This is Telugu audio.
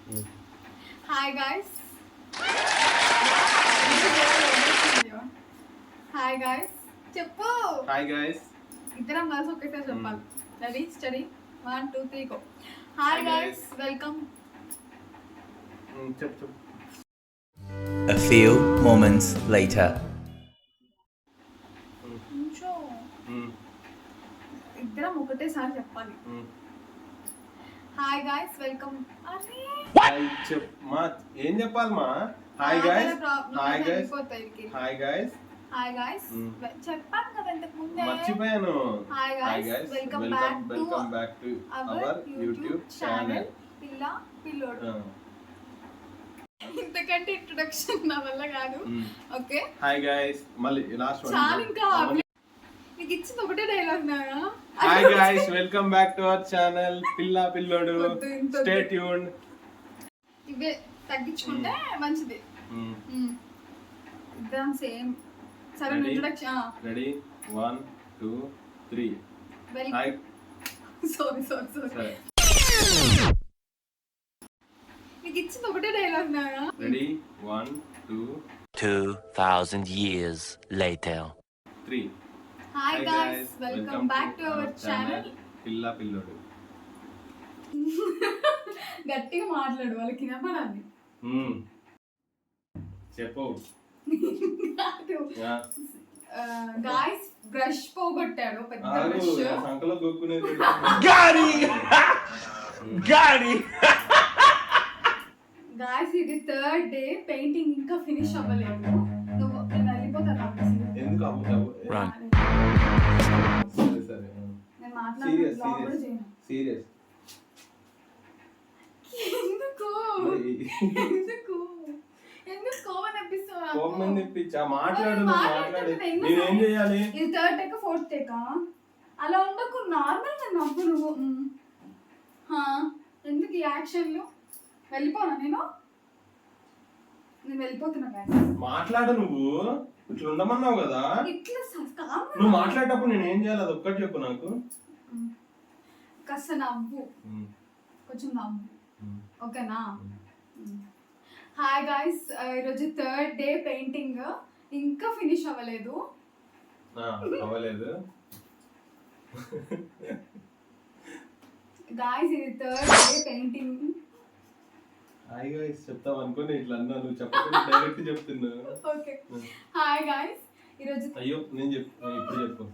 హాయ్ గాయ్స్ హాయ్ గాయ్స్ చెప్పు హాయ్ గాయ్స్ ఇద్దరం కలిసి ఒకేసారి చెప్పాలి. Ready steady 1 2 3 go. Hi guys welcome. చెప్పు. A few moments later. ఇద్దరం ఒకటేసారి చెప్పాలి. Hi guys welcome. ఏం చెప్పాలి మా? Hi guys hi guys hi guys hi guys చెప్పాను కదా ఇంతకు ముందే. మర్చిపోయాను. Hi guys welcome back to our YouTube channel పిల్ల పిల్లోడు. ఇంతకంటే ఇంట్రొడక్షన్ నా వల్ల కాదు. ఓకే హాయ్ గాయ్స్ మళ్ళీ లాస్ట్ వన్. చాలు ఇంకా నీకు ఇచ్చింది ఒకటే dialogue Naga. Hi guys welcome back to our channel పిల్ల పిల్లోడు. Stay tuned. ఇవే తగ్గించుకుంటే మంచిది. ఇద్దరం సేమ్. సరే ఇంట్రొడక్షన్ రెడీ 1 2 3. హాయ్ సారీ నీకు ఇచ్చింది ఒకటే dialogue Naga. Ready 1 2 2000 years later. 3. Hi guys welcome back to our channel పిల్ల పిల్లోడు. గట్టిగా మాట్లాడు వాళ్ళకి వినపడాలి. చెప్పు. గాయ్స్ బ్రష్ పోగొట్టాడు పెద్ద బ్రష్. సంకలో గొక్కునేది. గాయ్స్ ఇది 3rd డే పెయింటింగ్ ఇంకా ఫినిష్ అవ్వలేదు. నువ్వు నేను వెళ్ళిపోతాను. ఎందుకు అవ్వవు? సరే నేను మాట్లాడుతున్నా. సీరియస్ ఎందుకు ఎందుకు కోపం తెప్పిస్తావా? కోపం తెప్పించా. మాట్లాడు. నేనేం చేయాలి? ఇది 3rd టేక్ 4th టేక్ అలా ఉండకు. నార్మల్ గా నవ్వు నువ్వు. ఎందుకు ఈ యాక్షన్లు? వెళ్ళిపోనా నేను వెళ్ళిపోతున్నా. మాట్లాడు. నువ్వు ఇట్లా ఉండమన్నావు కదా. నువ్వు మాట్లాడేటప్పుడు నేను ఏం చేయాలి? అది ఒక్కటి చెప్పు నాకు. కాస్త నవ్వు, కొంచెం నవ్వు. ఓకేనా? హాయ్ గాయ్స్ ఈరోజు 3rd డే పెయింటింగ్ ఇంకా ఫినిష్ అవ్వలేదు. గాయ్స్ ఇది 3rd day painting. Hi guys చెప్తావు అనుకోని ఇట్లా అన్నా. నువ్వు చెప్పకుండా డైరెక్ట్ చెప్తున్నా. ఓకే హాయ్ గాయ్స్ ఈరోజు అయ్యో నేను ఇప్పుడు చెప్పు.